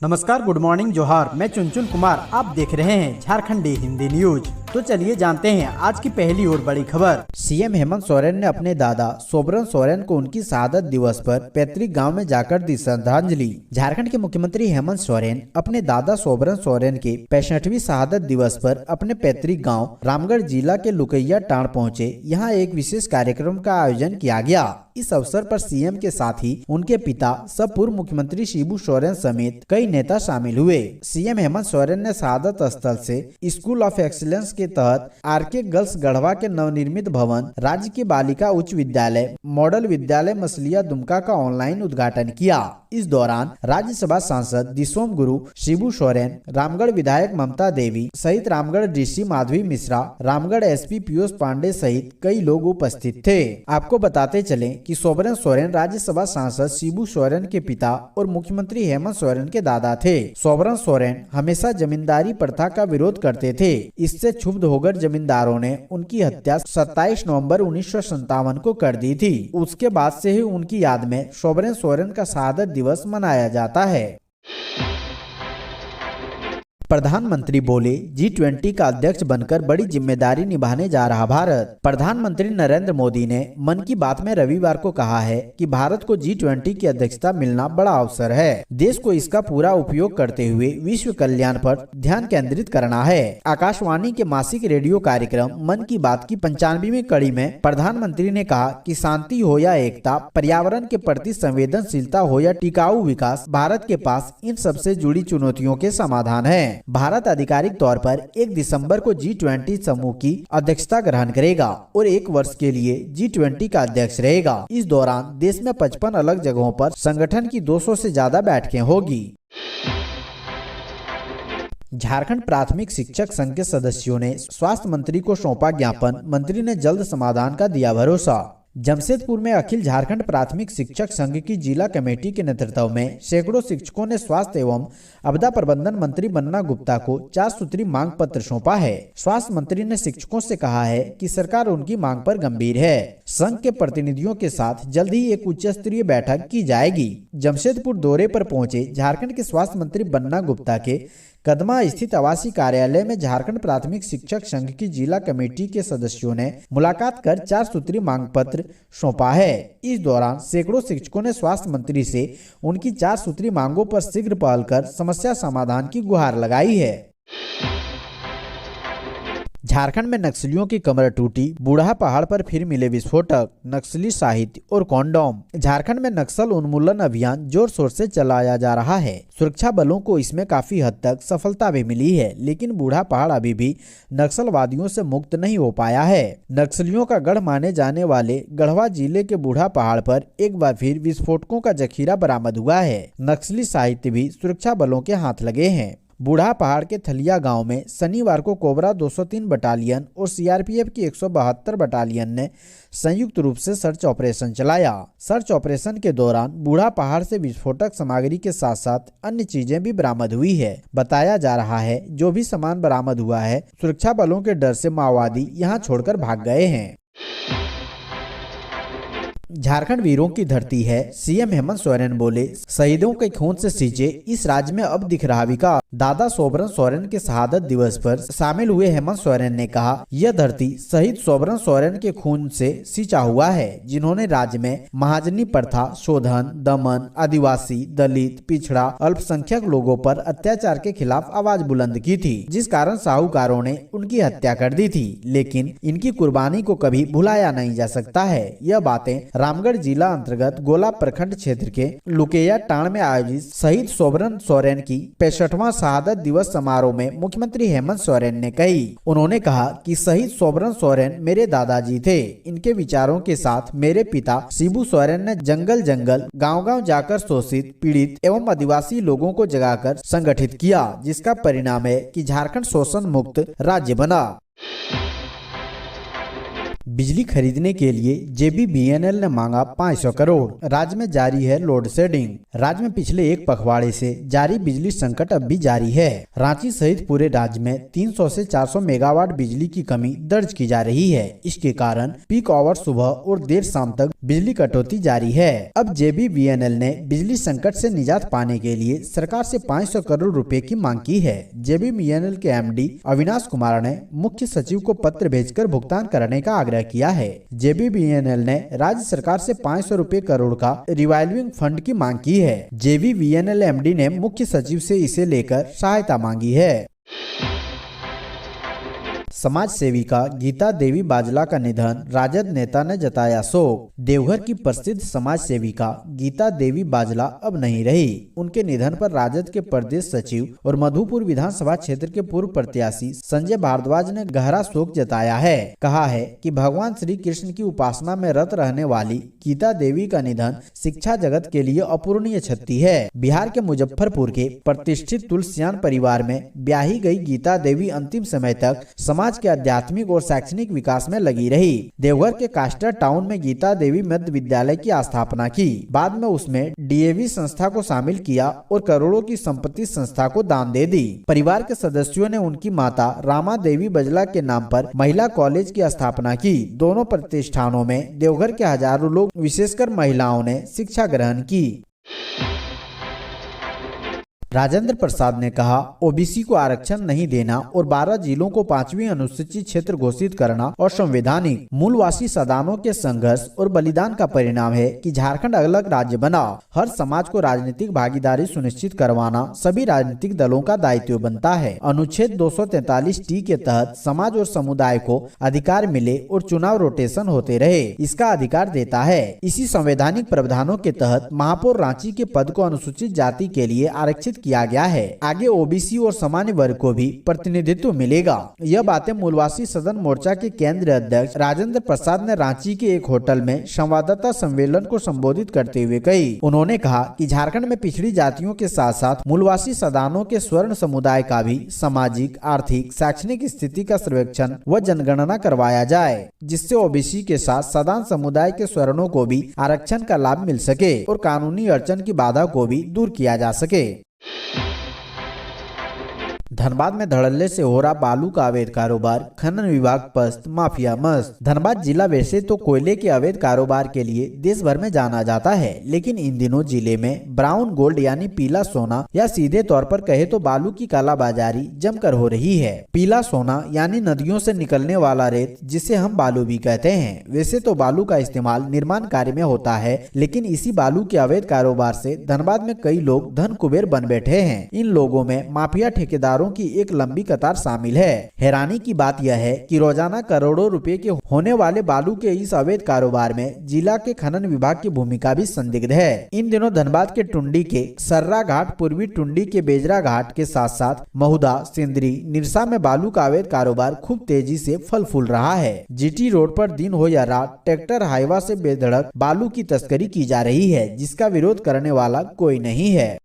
नमस्कार, good morning, जोहार। मैं चुनचुन कुमार, आप देख रहे हैं झारखंडी हिंदी न्यूज। तो चलिए जानते हैं आज की पहली और बड़ी खबर। सीएम हेमंत सोरेन ने अपने दादा सोबरन सोरेन को उनकी शहादत दिवस पर पैतृक गांव में जाकर दी श्रद्धांजलि। झारखंड के मुख्यमंत्री हेमंत सोरेन अपने दादा सोबरन सोरेन के 65वीं शहादत दिवस पर अपने पैतृक गांव रामगढ़ जिला के लुकैया टांड़ पहुंचे। यहां एक विशेष कार्यक्रम का आयोजन किया गया। इस अवसर पर सीएम के साथ ही उनके पिता सब पूर्व मुख्यमंत्री शिबू सोरेन समेत कई नेता शामिल हुए। सीएम हेमंत सोरेन ने शहादत स्थल से स्कूल ऑफ एक्सीलेंस के तहत आरके गर्ल्स गढ़वा के नवनिर्मित भवन, राज्य की बालिका उच्च विद्यालय, मॉडल विद्यालय मसलिया दुमका का ऑनलाइन उद्घाटन किया। इस दौरान राज्यसभा सांसद दिसोम गुरु, शिबू सोरेन, रामगढ़ विधायक ममता देवी सहित रामगढ़ डीसी माधवी मिश्रा, रामगढ़ एसपी पीयूष पांडे सहित कई लोग उपस्थित थे। आपको बताते चलें कि सोबरन सोरेन राज्यसभा सांसद शिबू सोरेन के पिता और मुख्यमंत्री हेमंत सोरेन के दादा थे। सोबरन सोरेन हमेशा जमींदारी प्रथा का विरोध करते थे। इससे क्षुब्ध होकर जमींदारों ने उनकी हत्या 27 नवंबर 1957 को कर दी थी। उसके बाद से ही उनकी याद में सोबरन सोरेन का शहादत दिवस मनाया जाता है। प्रधानमंत्री बोले, G20 का अध्यक्ष बनकर बड़ी जिम्मेदारी निभाने जा रहा भारत। प्रधानमंत्री नरेंद्र मोदी ने मन की बात में रविवार को कहा है कि भारत को G20 की अध्यक्षता मिलना बड़ा अवसर है। देश को इसका पूरा उपयोग करते हुए विश्व कल्याण पर ध्यान केंद्रित करना है। आकाशवाणी के मासिक रेडियो कार्यक्रम मन की बात की 95वीं कड़ी में प्रधानमंत्री ने कहा कि शांति हो या एकता, पर्यावरण के प्रति संवेदनशीलता हो या टिकाऊ विकास, भारत के पास इन सबसे जुड़ी चुनौतियों के समाधान है। भारत आधिकारिक तौर पर 1 दिसंबर को G20 समूह की अध्यक्षता ग्रहण करेगा और 1 वर्ष के लिए G20 का अध्यक्ष रहेगा। इस दौरान देश में 55 अलग जगहों पर संगठन की 200 से ज्यादा बैठकें होगी। झारखंड प्राथमिक शिक्षक संघ के सदस्यों ने स्वास्थ्य मंत्री को सौंपा ज्ञापन, मंत्री ने जल्द समाधान का दिया भरोसा। जमशेदपुर में अखिल झारखंड प्राथमिक शिक्षक संघ की जिला कमेटी के नेतृत्व में सैकड़ों शिक्षकों ने स्वास्थ्य एवं आपदा प्रबंधन मंत्री बन्ना गुप्ता को 4 सूत्री मांग पत्र सौंपा है। स्वास्थ्य मंत्री ने शिक्षकों से कहा है कि सरकार उनकी मांग पर गंभीर है। संघ के प्रतिनिधियों के साथ जल्द ही एक उच्च स्तरीय बैठक की जाएगी। जमशेदपुर दौरे पर पहुंचे झारखंड के स्वास्थ्य मंत्री बन्ना गुप्ता के कदमा स्थित आवासीय कार्यालय में झारखंड प्राथमिक शिक्षक संघ की जिला कमेटी के सदस्यों ने मुलाकात कर 4 सूत्री मांग पत्र सौंपा है। इस दौरान सैकड़ों शिक्षकों ने स्वास्थ्य मंत्री से उनकी 4 सूत्री मांगों पर शीघ्र पहल कर समस्या समाधान की गुहार लगाई है। झारखंड में नक्सलियों की कमर टूटी, बूढ़ा पहाड़ पर फिर मिले विस्फोटक, नक्सली साहित्य और कॉन्डोम। झारखंड में नक्सल उन्मूलन अभियान जोर शोर से चलाया जा रहा है। सुरक्षा बलों को इसमें काफी हद तक सफलता भी मिली है, लेकिन बूढ़ा पहाड़ अभी भी नक्सलवादियों से मुक्त नहीं हो पाया है। नक्सलियों का गढ़ माने जाने वाले गढ़वा जिले के बूढ़ा पहाड़ पर एक बार फिर विस्फोटकों का जखीरा बरामद हुआ है। नक्सली साहित्य भी सुरक्षा बलों के हाथ लगे हैं। बूढ़ा पहाड़ के थलिया गांव में शनिवार को कोबरा 203 बटालियन और सीआरपीएफ की 172 बटालियन ने संयुक्त रूप से सर्च ऑपरेशन चलाया। सर्च ऑपरेशन के दौरान बूढ़ा पहाड़ से विस्फोटक सामग्री के साथ साथ अन्य चीजें भी बरामद हुई है। बताया जा रहा है जो भी सामान बरामद हुआ है, सुरक्षा बलों के डर से माओवादी यहां छोड़कर भाग गए हैं। झारखंड वीरों की धरती है, सीएम हेमंत सोरेन बोले, शहीदों के खून से सींचे इस राज्य में अब दिख रहा विकास। दादा सोबरन सोरेन के शहादत दिवस पर शामिल हुए हेमंत सोरेन ने कहा, यह धरती शहीद सोबरन सोरेन के खून से सींचा हुआ है, जिन्होंने राज्य में महाजनी प्रथा, शोधन, दमन, आदिवासी, दलित, पिछड़ा, अल्पसंख्यक लोगों पर अत्याचार के खिलाफ आवाज बुलंद की थी, जिस कारण साहूकारों ने उनकी हत्या कर दी थी। लेकिन इनकी कुर्बानी को कभी भुलाया नहीं जा सकता है। यह बातें रामगढ़ जिला अंतर्गत गोला प्रखंड क्षेत्र के लुकैया टांड़ में आयोजित शहीद सोबरन सोरेन की 65वां शहादत दिवस समारोह में मुख्यमंत्री हेमंत सोरेन ने कही। उन्होंने कहा कि शहीद सोबरन सोरेन मेरे दादाजी थे। इनके विचारों के साथ मेरे पिता शिबू सोरेन ने जंगल जंगल, गांव-गांव जाकर शोषित, पीड़ित एवं आदिवासी लोगों को जगाकर संगठित किया, जिसका परिणाम है कि झारखंड शोषण मुक्त राज्य बना। बिजली खरीदने के लिए JBVNL ने मांगा 500 करोड़। राज्य में जारी है लोड शेडिंग। राज्य में पिछले एक पखवाड़े से जारी बिजली संकट अब भी जारी है। रांची सहित पूरे राज्य में 300 से 400 मेगावाट बिजली की कमी दर्ज की जा रही है। इसके कारण पीक आवर सुबह और देर शाम तक बिजली कटौती जारी है। अब JBVNL ने बिजली संकट से निजात पाने के लिए सरकार से 500 करोड़ रुपए की मांग की है। JBVNL के MD अविनाश कुमार ने मुख्य सचिव को पत्र भेजकर भुगतान करने का आग्रह किया है। JBVNL ने राज्य सरकार से 500 रुपए करोड़ का रिवॉल्विंग फंड की मांग की है। JBVNL MD ने मुख्य सचिव से इसे लेकर सहायता मांगी है। समाज सेविका गीता देवी बाजला का निधन, राजद नेता ने जताया शोक। देवघर की प्रसिद्ध समाज सेविका गीता देवी बाजला अब नहीं रही। उनके निधन पर राजद के प्रदेश सचिव और मधुपुर विधानसभा क्षेत्र के पूर्व प्रत्याशी संजय भारद्वाज ने गहरा शोक जताया है। कहा है कि भगवान श्री कृष्ण की उपासना में रत रहने वाली गीता देवी का निधन शिक्षा जगत के लिए अपूरणीय क्षति है। बिहार के मुजफ्फरपुर के प्रतिष्ठित तुलसियान परिवार में ब्याही गई गीता देवी अंतिम समय तक समाज के आध्यात्मिक और शैक्षणिक विकास में लगी रही। देवघर के कास्टर टाउन में गीता देवी मध्य विद्यालय की स्थापना की। बाद में उसमें DAV संस्था को शामिल किया और करोड़ों की संपत्ति संस्था को दान दे दी। परिवार के सदस्यों ने उनकी माता रामा देवी बजला के नाम पर महिला कॉलेज की स्थापना की। दोनों प्रतिष्ठानों में देवघर के हजारों लोग विशेषकर महिलाओं ने शिक्षा ग्रहण की। राजेंद्र प्रसाद ने कहा, OBC को आरक्षण नहीं देना और 12 जिलों को 5वीं अनुसूचित क्षेत्र घोषित करना असंवैधानिक। मूलवासी सदानों के संघर्ष और बलिदान का परिणाम है कि झारखंड अलग राज्य बना। हर समाज को राजनीतिक भागीदारी सुनिश्चित करवाना सभी राजनीतिक दलों का दायित्व बनता है। अनुच्छेद 243T के तहत समाज और समुदाय को अधिकार मिले और चुनाव रोटेशन होते रहे, इसका अधिकार देता है। इसी संवैधानिक प्रावधानों के तहत महापौर रांची के पद को अनुसूचित जाति के लिए आरक्षित किया गया है। आगे OBC और सामान्य वर्ग को भी प्रतिनिधित्व मिलेगा। यह बातें मूलवासी सदन मोर्चा के केंद्रीय अध्यक्ष राजेंद्र प्रसाद ने रांची के एक होटल में संवाददाता सम्मेलन को संबोधित करते हुए कही। उन्होंने कहा कि झारखंड में पिछड़ी जातियों के साथ साथ मूलवासी सदानों के स्वर्ण समुदाय का भी सामाजिक, आर्थिक, शैक्षणिक स्थिति का सर्वेक्षण व जनगणना करवाया जाए, जिससे OBC के साथ सदान समुदाय के स्वर्णों को भी आरक्षण का लाभ मिल सके और कानूनी अड़चन की बाधा को भी दूर किया जा सके। धनबाद में धड़ल्ले से हो रहा बालू का अवैध कारोबार, खनन विभाग पस्त, माफिया मस्त। धनबाद जिला वैसे तो कोयले के अवैध कारोबार के लिए देश भर में जाना जाता है, लेकिन इन दिनों जिले में ब्राउन गोल्ड यानी पीला सोना या सीधे तौर पर कहे तो बालू की कालाबाजारी जमकर हो रही है। पीला सोना यानी नदियों से निकलने वाला रेत, जिसे हम बालू भी कहते हैं। वैसे तो बालू का इस्तेमाल निर्माण कार्य में होता है, लेकिन इसी बालू के अवैध कारोबार से धनबाद में कई लोग धन कुबेर बन बैठे हैं। इन लोगों में माफिया ठेकेदारों की एक लंबी कतार शामिल है। हैरानी की बात यह है कि रोजाना करोड़ों रुपए के होने वाले बालू के इस अवैध कारोबार में जिला के खनन विभाग की भूमिका भी संदिग्ध है। इन दिनों धनबाद के टुंडी के सर्रा घाट, पूर्वी टुंडी के बेजरा घाट के साथ साथ महुदा, सिंदरी, निरसा में बालू का अवैध कारोबार खूब तेजी से फल फूल रहा है। GT रोड पर दिन हो या रात ट्रैक्टर हाईवा से बेधड़क बालू की तस्करी की जा रही है, जिसका विरोध करने वाला कोई नहीं है।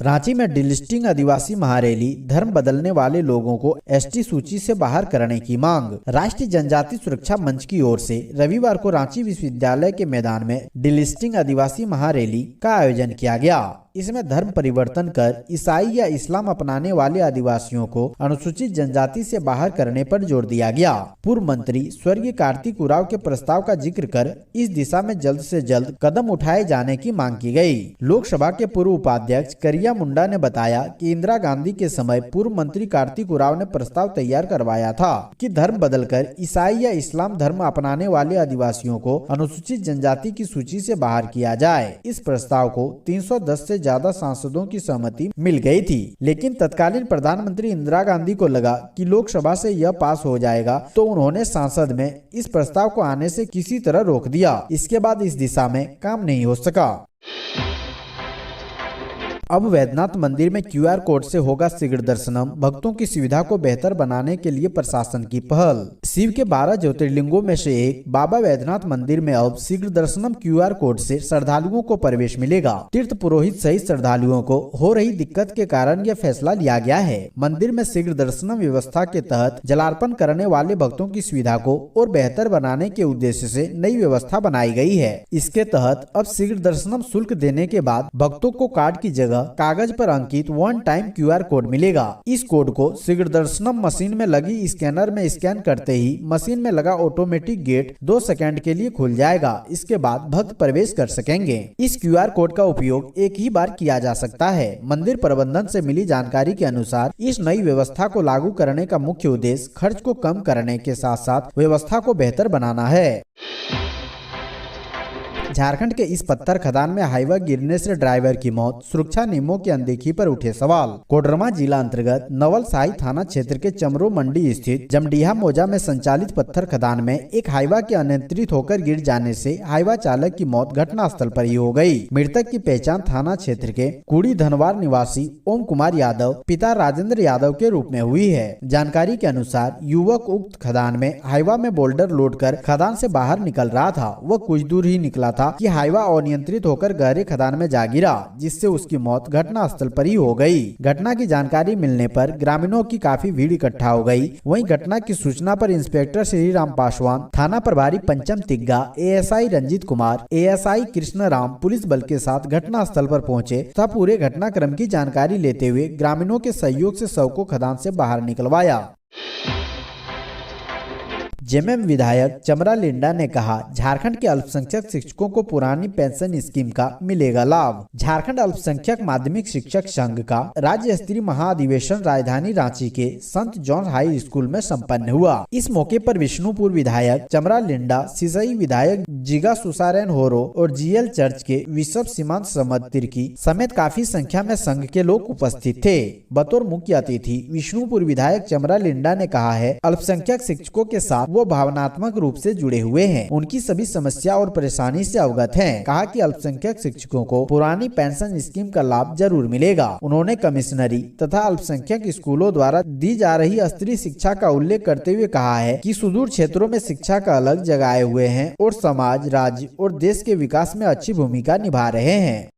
रांची में डिलिस्टिंग आदिवासी महारैली, धर्म बदलने वाले लोगों को ST सूची से बाहर करने की मांग। राष्ट्रीय जनजाति सुरक्षा मंच की ओर से रविवार को रांची विश्वविद्यालय के मैदान में डिलिस्टिंग आदिवासी महारैली का आयोजन किया गया। इसमें धर्म परिवर्तन कर ईसाई या इस्लाम अपनाने वाले आदिवासियों को अनुसूचित जनजाति से बाहर करने पर जोर दिया गया। पूर्व मंत्री स्वर्गीय कार्तिक उरांव के प्रस्ताव का जिक्र कर इस दिशा में जल्द से जल्द कदम उठाए जाने की मांग की गई। लोकसभा के पूर्व उपाध्यक्ष करिया मुंडा ने बताया कि इंदिरा गांधी के समय पूर्व मंत्री कार्तिक उरांव ने प्रस्ताव तैयार करवाया था कि धर्म बदलकर ईसाई या इस्लाम धर्म अपनाने वाले आदिवासियों को अनुसूचित जनजाति की सूची से बाहर किया जाए। इस प्रस्ताव को 310 से ज्यादा सांसदों की सहमति मिल गई थी, लेकिन तत्कालीन प्रधानमंत्री इंदिरा गांधी को लगा कि लोकसभा से यह पास हो जाएगा, तो उन्होंने संसद में इस प्रस्ताव को आने से किसी तरह रोक दिया। इसके बाद इस दिशा में काम नहीं हो सका। अब वैद्यनाथ मंदिर में QR कोड से होगा शीघ्र दर्शनम। भक्तों की सुविधा को बेहतर बनाने के लिए प्रशासन की पहल। शिव के 12 ज्योतिर्लिंगों में से एक बाबा वैद्यनाथ मंदिर में अब शीघ्र दर्शनम QR कोड से श्रद्धालुओं को प्रवेश मिलेगा। तीर्थ पुरोहित सहित श्रद्धालुओं को हो रही दिक्कत के कारण यह फैसला लिया गया है। मंदिर में शीघ्र दर्शनम व्यवस्था के तहत जलार्पण करने वाले भक्तों की सुविधा को और बेहतर बनाने के उद्देश्य से नई व्यवस्था बनाई गई है। इसके तहत अब शीघ्र दर्शनम शुल्क देने के बाद भक्तों को कार्ड की जगह कागज पर अंकित वन टाइम QR कोड मिलेगा। इस कोड को शीघ्र दर्शनम मशीन में लगी स्कैनर में स्कैन करते ही मशीन में लगा ऑटोमेटिक गेट 2 सेकंड के लिए खुल जाएगा। इसके बाद भक्त प्रवेश कर सकेंगे। इस QR कोड का उपयोग एक ही बार किया जा सकता है। मंदिर प्रबंधन से मिली जानकारी के अनुसार इस नई व्यवस्था को लागू करने का मुख्य उद्देश्य खर्च को कम करने के साथ साथ व्यवस्था को बेहतर बनाना है। झारखंड के इस पत्थर खदान में हाईवा गिरने से ड्राइवर की मौत, सुरक्षा नियमों की अनदेखी पर उठे सवाल। कोडरमा जिला अंतर्गत नवलसाही थाना क्षेत्र के चमरो मंडी स्थित जमडीहा मौजा में संचालित पत्थर खदान में एक हाईवा के अनियंत्रित होकर गिर जाने से हाईवा चालक की मौत घटनास्थल पर ही हो गई। मृतक की पहचान थाना क्षेत्र के कुड़ी धनवार निवासी ओम कुमार यादव पिता राजेंद्र यादव के रूप में हुई है। जानकारी के अनुसार युवक उक्त खदान में हाईवा में बोल्डर लोड कर खदान से बाहर निकल रहा था। वह कुछ दूर ही निकला था कि हाईवा अनियंत्रित होकर गहरे खदान में जा गिरा, जिससे उसकी मौत घटनास्थल पर ही हो गई। घटना की जानकारी मिलने पर ग्रामीणों की काफी भीड़ इकट्ठा हो गई। वहीं घटना की सूचना पर इंस्पेक्टर श्री राम पासवान, थाना प्रभारी Pancham Tigga, ASI Ranjit Kumar, ASI Krishna Ram police बल के साथ घटनास्थल पर पहुंचे तथा पूरे घटनाक्रम की जानकारी लेते हुए ग्रामीणों के सहयोग से शव को खदान से बाहर निकलवाया। जेएमएम विधायक चमरा लिंडा ने कहा, झारखंड के अल्पसंख्यक शिक्षकों को पुरानी पेंशन स्कीम का मिलेगा लाभ। झारखंड अल्पसंख्यक माध्यमिक शिक्षक संघ का राज्य स्तरीय महाअधिवेशन राजधानी रांची के संत जॉन हाई स्कूल में संपन्न हुआ। इस मौके पर विष्णुपुर विधायक चमरा लिंडा, सिसई विधायक जिगा सुसारेन होरो और GL चर्च के बिशप सीमांत समद तिर्की समेत काफी संख्या में संघ के लोग उपस्थित थे। बतौर मुख्य अतिथि विष्णुपुर विधायक चमरा लिंडा ने कहा है, अल्पसंख्यक शिक्षकों के साथ वो भावनात्मक रूप से जुड़े हुए हैं, उनकी सभी समस्या और परेशानी से अवगत हैं। कहा कि अल्पसंख्यक शिक्षकों को पुरानी पेंशन स्कीम का लाभ जरूर मिलेगा। उन्होंने कमिश्नरी तथा अल्पसंख्यक स्कूलों द्वारा दी जा रही स्तरीय शिक्षा का उल्लेख करते हुए कहा है कि सुदूर क्षेत्रों में शिक्षा का अलग जगाए हुए हैं और समाज, राज्य और देश के विकास में अच्छी भूमिका निभा रहे हैं।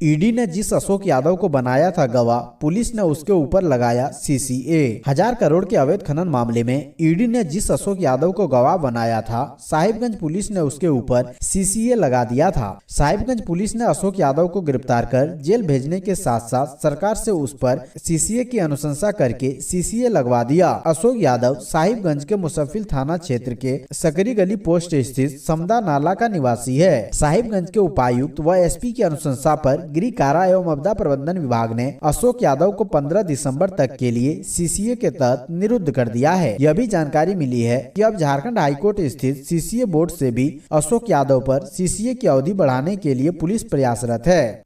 ईडी ने जिस अशोक यादव को बनाया था गवाह, पुलिस ने उसके ऊपर लगाया CCA। 1000 करोड़ के अवैध खनन मामले में ईडी ने जिस अशोक यादव को गवाह बनाया था, साहिबगंज पुलिस ने उसके ऊपर CCA लगा दिया था। साहिबगंज पुलिस ने अशोक यादव को गिरफ्तार कर जेल भेजने के साथ साथ सरकार से उस पर CCA की अनुशंसा करके CCA लगवा दिया। अशोक यादव साहिबगंज के मुसफिल थाना क्षेत्र के सकरी गली पोस्ट स्थित समदा नाला का निवासी है। साहिबगंज के उपायुक्त व SP की अनुशंसा पर गृह कारा एवं आपदा प्रबंधन विभाग ने अशोक यादव को 15 दिसंबर तक के लिए CCA के तहत निरुद्ध कर दिया है। यह भी जानकारी मिली है कि अब झारखंड हाईकोर्ट स्थित CCA बोर्ड से भी अशोक यादव पर CCA की अवधि बढ़ाने के लिए पुलिस प्रयासरत है।